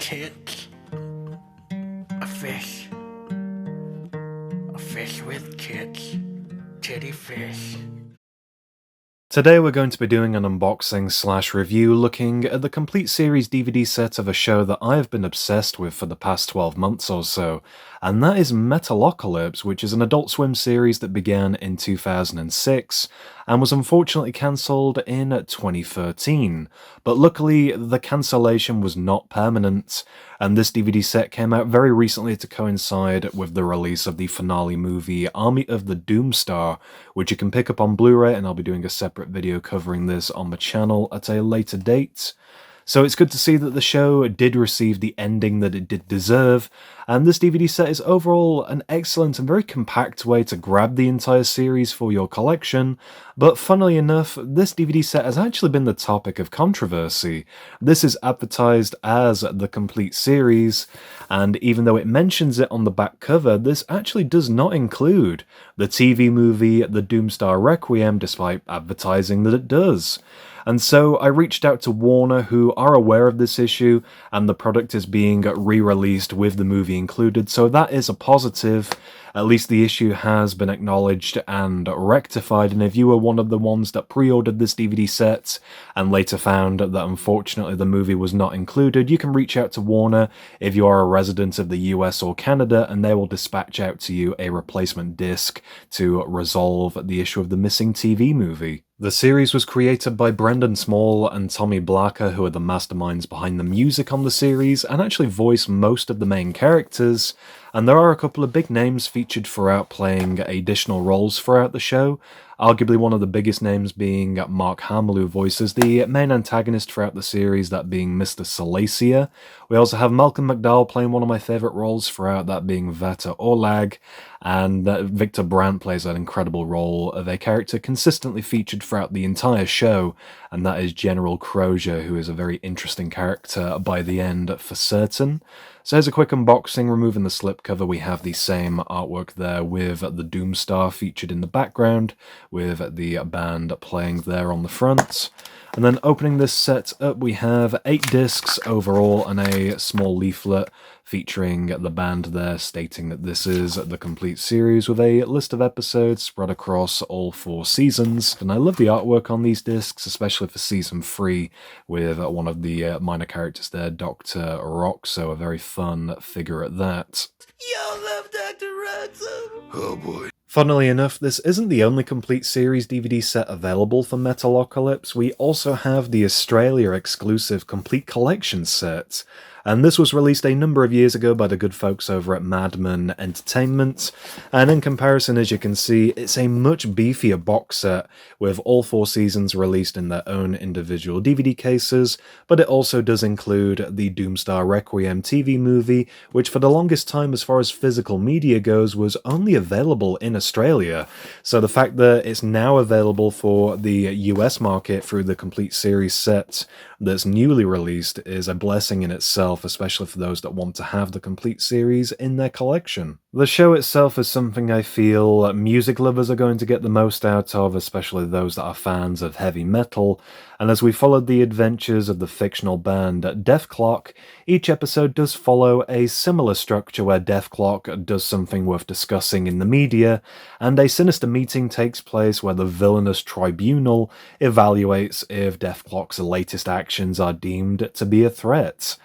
kids. A fish. A fish with kids. Titty fish. Today we're going to be doing an unboxing/review looking at the complete series DVD set of a show that I've been obsessed with for the past 12 months or so, and that is Metalocalypse, which is an Adult Swim series that began in 2006 and was unfortunately cancelled in 2013. But luckily, the cancellation was not permanent, and this DVD set came out very recently to coincide with the release of the finale movie Army of the Doomstar, which you can pick up on Blu-ray, and I'll be doing a separate video covering this on the channel at a later date. So it's good to see that the show did receive the ending that it did deserve, and this DVD set is overall an excellent and very compact way to grab the entire series for your collection, but funnily enough, this DVD set has actually been the topic of controversy. This is advertised as the complete series, and even though it mentions it on the back cover, this actually does not include the TV movie The Doomstar Requiem, despite advertising that it does. And so I reached out to Warner, who are aware of this issue, and the product is being re-released with the movie included, so that is a positive. At least the issue has been acknowledged and rectified, and if you were one of the ones that pre-ordered this DVD set and later found that unfortunately the movie was not included, you can reach out to Warner if you are a resident of the US or Canada, and they will dispatch out to you a replacement disc to resolve the issue of the missing TV movie. The series was created by Brendan Small and Tommy Blacker, who are the masterminds behind the music on the series and actually voice most of the main characters, and there are a couple of big names featured throughout playing additional roles throughout the show, arguably one of the biggest names being Mark Hamill, who voices the main antagonist throughout the series, that being Mr. Salacia. We also have Malcolm McDowell playing one of my favourite roles throughout, that being Vata Orlag, and Victor Brandt plays that incredible role of a character consistently featured throughout the entire show, and that is General Crozier, who is a very interesting character by the end for certain. So here's a quick unboxing. Removing the slipcover, we have the same artwork there with the Doomstar featured in the background, with the band playing there on the front. And then opening this set up, we have 8 discs overall and a small leaflet featuring the band there stating that this is the complete series with a list of episodes spread across all 4 seasons. And I love the artwork on these discs, especially for season 3 with one of the minor characters there, Dr. Rock, so a very fun figure at that. Y'all love Dr. Ransom. Oh boy. Funnily enough, this isn't the only complete series DVD set available for Metalocalypse. We also have the Australia exclusive complete collection set, and this was released a number of years ago by the good folks over at Madman Entertainment, and in comparison, as you can see, it's a much beefier box set with all 4 seasons released in their own individual DVD cases, but it also does include the Doomstar Requiem TV movie, which for the longest time as far as physical media goes was only available in Australia. So the fact that it's now available for the US market through the complete series set that's newly released is a blessing in itself, especially for those that want to have the complete series in their collection. The show itself is something I feel music lovers are going to get the most out of, especially those that are fans of heavy metal, and as we followed the adventures of the fictional band Dethklok, each episode does follow a similar structure where Dethklok does something worth discussing in the media, and a sinister meeting takes place where the villainous tribunal evaluates if Dethklok's latest actions are deemed to be a threat.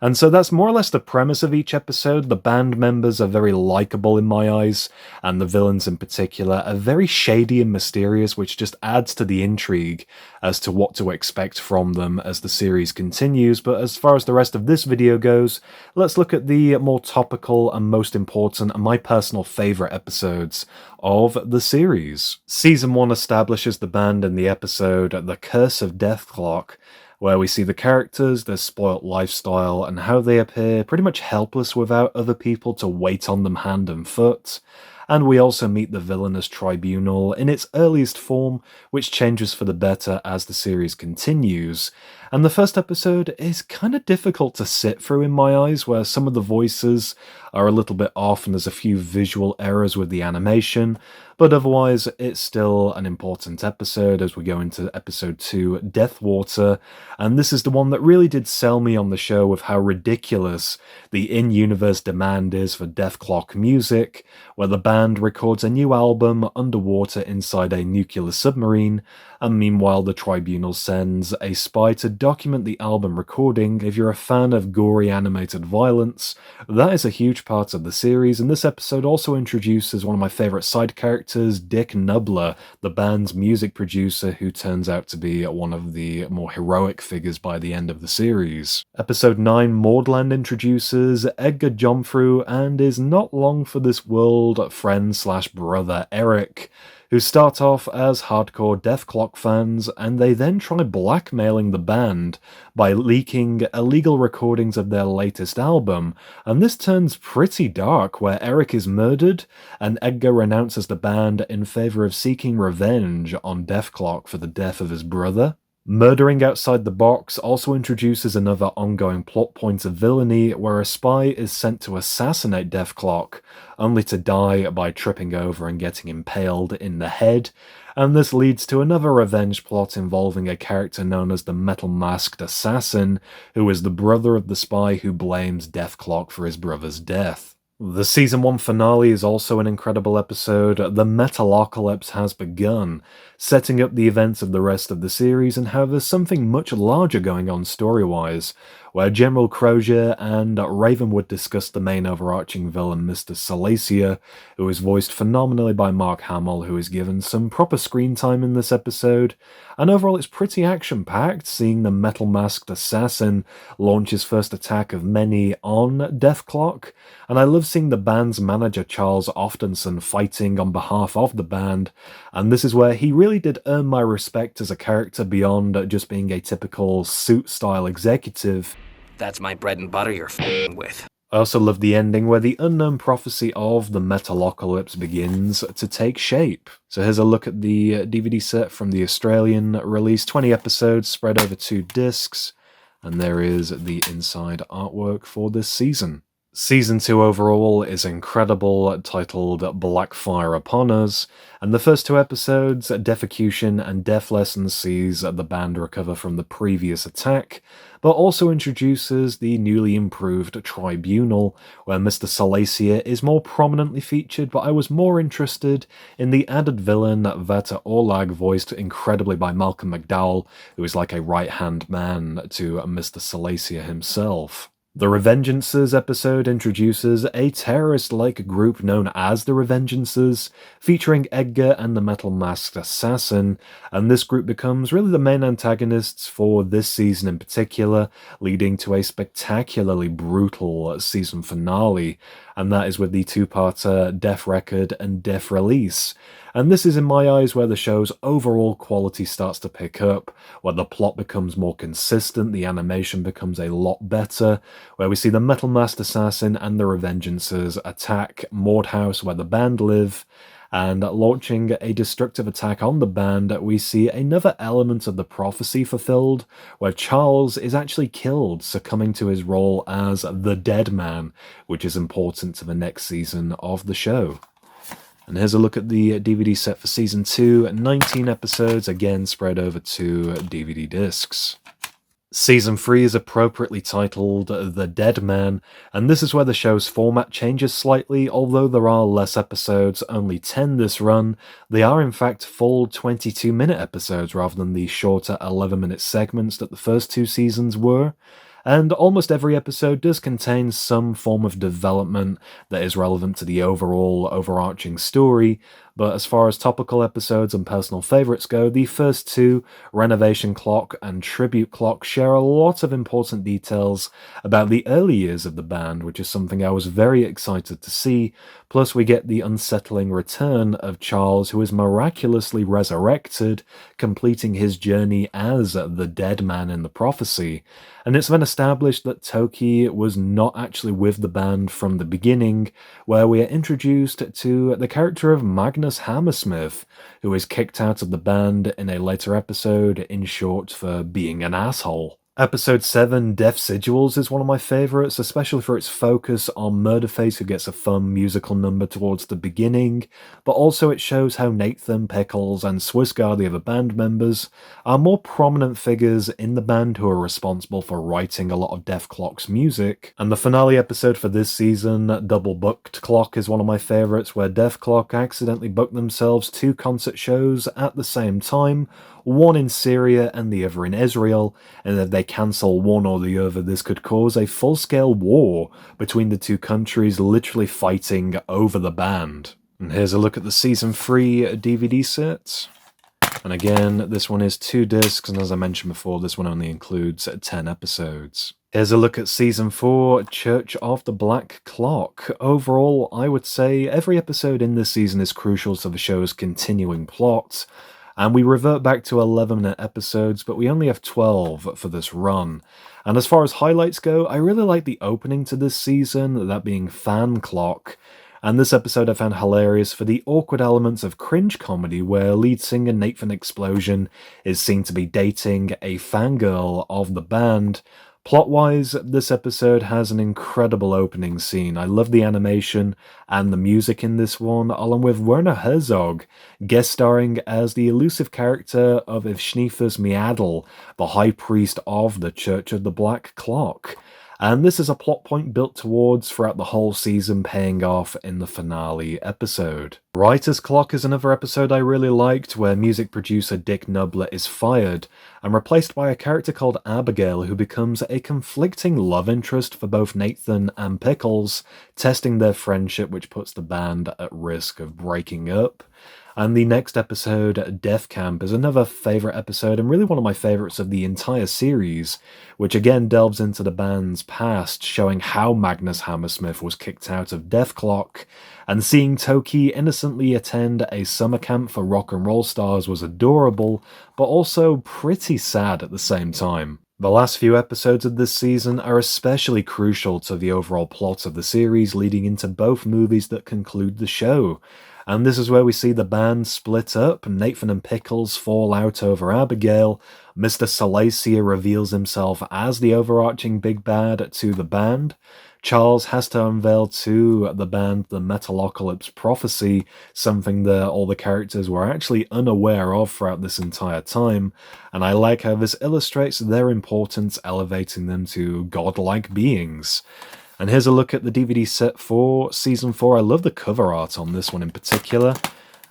And so that's more or less the premise of each episode. The band members are very likable in my eyes, and the villains in particular are very shady and mysterious, which just adds to the intrigue as to what to expect from them as the series continues. But as far as the rest of this video goes, let's look at the more topical and most important and my personal favourite episodes of the series. Season 1 establishes the band in the episode The Curse of Dethklok, where we see the characters, their spoilt lifestyle, and how they appear pretty much helpless without other people to wait on them hand and foot. And we also meet the villainous tribunal in its earliest form, which changes for the better as the series continues. And the first episode is kind of difficult to sit through in my eyes, where some of the voices are a little bit off and there's a few visual errors with the animation, but otherwise it's still an important episode as we go into episode 2, Deathwater, and this is the one that really did sell me on the show with how ridiculous the in-universe demand is for Dethklok music, where the band records a new album underwater inside a nuclear submarine, and meanwhile the Tribunal sends a spy to document the album recording. If you're a fan of gory animated violence, that is a huge part of the series, and this episode also introduces one of my favourite side characters, Dick Nubler, the band's music producer who turns out to be one of the more heroic figures by the end of the series. Episode 9, Maudland, introduces Edgar Jomfru and is not long for this world friend/brother Eric, who start off as hardcore Dethklok fans, and they then try blackmailing the band by leaking illegal recordings of their latest album, and this turns pretty dark where Eric is murdered, and Edgar renounces the band in favour of seeking revenge on Dethklok for the death of his brother. Murdering Outside the Box also introduces another ongoing plot point of villainy where a spy is sent to assassinate Dethklok, only to die by tripping over and getting impaled in the head, and this leads to another revenge plot involving a character known as the Metal Masked Assassin, who is the brother of the spy who blames Dethklok for his brother's death. The Season 1 finale is also an incredible episode. The Metalocalypse has begun, setting up the events of the rest of the series and how there's something much larger going on story-wise, where General Crozier and Ravenwood discuss the main overarching villain, Mr. Salacia, who is voiced phenomenally by Mark Hamill, who is given some proper screen time in this episode, and overall it's pretty action-packed, seeing the Metal Masked Assassin launch his first attack of many on Dethklok, and I love seeing the band's manager Charles Oftenson fighting on behalf of the band, and this is where he really did earn my respect as a character beyond just being a typical suit-style executive. That's my bread and butter you're f***ing with. I also love the ending where the unknown prophecy of the Metalocalypse begins to take shape. So here's a look at the DVD set from the Australian release, 20 episodes spread over 2 discs, and there is the inside artwork for this season. Season 2 overall is incredible, titled Blackfire Upon Us, and the first 2 episodes, Defecution and Death Lesson, sees the band recover from the previous attack, but also introduces the newly improved Tribunal, where Mr. Salacia is more prominently featured, but I was more interested in the added villain Vata Orlag, voiced incredibly by Malcolm McDowell, who is like a right-hand man to Mr. Salacia himself. The Revengeances episode introduces a terrorist-like group known as the Revengeances, featuring Edgar and the Metal Masked Assassin, and this group becomes really the main antagonists for this season in particular, leading to a spectacularly brutal season finale, and that is with the 2-parter Death Record and Death Release. And this is in my eyes where the show's overall quality starts to pick up, where the plot becomes more consistent, the animation becomes a lot better, where we see the Metal Masked Assassin and the Revengeances attack Mordhaus where the band live, and launching a destructive attack on the band, we see another element of the prophecy fulfilled, where Charles is actually killed, succumbing to his role as the Dead Man, which is important to the next season of the show. And here's a look at the DVD set for Season 2, 19 episodes, again spread over 2 DVD discs. Season 3 is appropriately titled The Dead Man, and this is where the show's format changes slightly. Although there are less episodes, only 10 this run, they are in fact full 22-minute episodes rather than the shorter 11-minute segments that the first 2 seasons were. And almost every episode does contain some form of development that is relevant to the overall overarching story, but as far as topical episodes and personal favourites go, the first 2, Renovation Clock and Tribute Clock, share a lot of important details about the early years of the band, which is something I was very excited to see. Plus we get the unsettling return of Charles, who is miraculously resurrected, completing his journey as the Dead Man in the prophecy. And it's then established that Toki was not actually with the band from the beginning, where we are introduced to the character of Magnus Hammersmith, who is kicked out of the band in a later episode, in short for being an asshole. Episode 7, Death Sigils, is one of my favourites, especially for its focus on Murderface, who gets a fun musical number towards the beginning, but also it shows how Nathan, Pickles, and Swissgar, the other band members, are more prominent figures in the band who are responsible for writing a lot of Def Clock's music. And the finale episode for this season, Double Booked Clock, is one of my favourites, where Def Clock accidentally booked themselves 2 concert shows at the same time, one in Syria and the other in Israel, and if they cancel one or the other, this could cause a full-scale war between the 2 countries, literally fighting over the band. And here's a look at the Season 3 DVD set. And again, this one is 2 discs, and as I mentioned before, this one only includes 10 episodes. Here's a look at Season 4, Church of the Black Clock. Overall, I would say every episode in this season is crucial to the show's continuing plot, and we revert back to 11-minute episodes, but we only have 12 for this run. And as far as highlights go, I really like the opening to this season, that being Fan Clock. And this episode I found hilarious for the awkward elements of cringe comedy where lead singer Nathan Explosion is seen to be dating a fangirl of the band. Plot-wise, this episode has an incredible opening scene. I love the animation and the music in this one, along with Werner Herzog guest starring as the elusive character of Evshniphus Miadl, the high priest of the Church of the Black Clock. And this is a plot point built towards throughout the whole season, paying off in the finale episode. Writer's Clock is another episode I really liked, where music producer Dick Nubler is fired and replaced by a character called Abigail, who becomes a conflicting love interest for both Nathan and Pickles, testing their friendship, which puts the band at risk of breaking up. And the next episode, Death Camp, is another favourite episode and really one of my favourites of the entire series, which again delves into the band's past, showing how Magnus Hammersmith was kicked out of Def Clock, and seeing Toki innocently attend a summer camp for rock and roll stars was adorable, but also pretty sad at the same time. The last few episodes of this season are especially crucial to the overall plot of the series, leading into both movies that conclude the show. And this is where we see the band split up, Nathan and Pickles fall out over Abigail, Mr. Salacia reveals himself as the overarching big bad to the band, Charles has to unveil to the band the Metalocalypse prophecy, something that all the characters were actually unaware of throughout this entire time, and I like how this illustrates their importance, elevating them to godlike beings. And here's a look at the DVD set for Season 4. I love the cover art on this one in particular.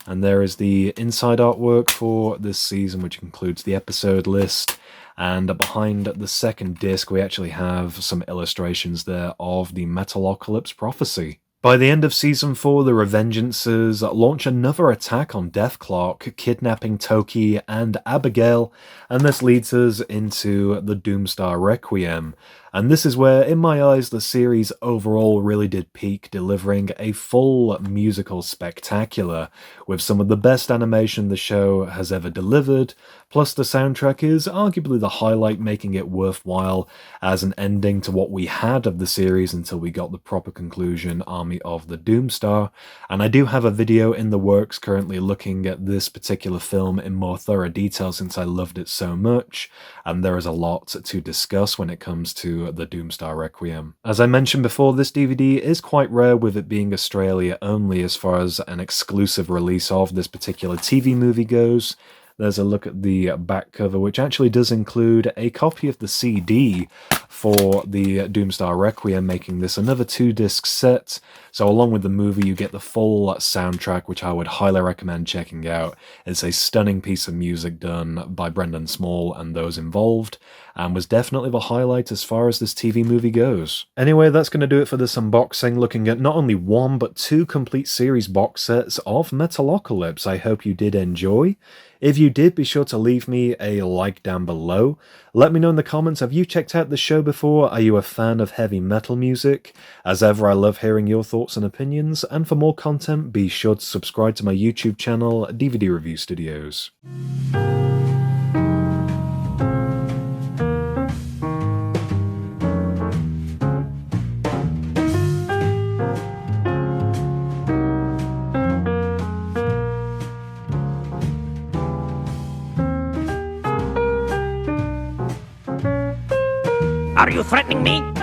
And there is the inside artwork for this season, which includes the episode list. And behind the second disc, we actually have some illustrations there of the Metalocalypse prophecy. By the end of Season 4, the Revengeances launch another attack on Def Clock, kidnapping Toki and Abigail, and this leads us into the Doomstar Requiem. And this is where, in my eyes, the series overall really did peak, delivering a full musical spectacular, with some of the best animation the show has ever delivered, plus the soundtrack is arguably the highlight, making it worthwhile as an ending to what we had of the series until we got the proper conclusion, Army of the Doomstar. And I do have a video in the works currently looking at this particular film in more thorough detail since I loved it so much, and there is a lot to discuss when it comes to the Doomstar Requiem. As I mentioned before, this DVD is quite rare, with it being Australia only as far as an exclusive release of this particular TV movie goes. There's a look at the back cover, which actually does include a copy of the CD for the Doomstar Requiem, making this another 2-disc set. So along with the movie, you get the full soundtrack, which I would highly recommend checking out. It's a stunning piece of music done by Brendan Small and those involved, and was definitely the highlight as far as this TV movie goes. Anyway, that's going to do it for this unboxing, looking at not only 1 but 2 complete series box sets of Metalocalypse. I hope you did enjoy. If you did, be sure to leave me a like down below. Let me know in the comments, have you checked out the show before? Are you a fan of heavy metal music? As ever, I love hearing your thoughts and opinions, and for more content, be sure to subscribe to my YouTube channel, DVD Review Studios. Are you threatening me?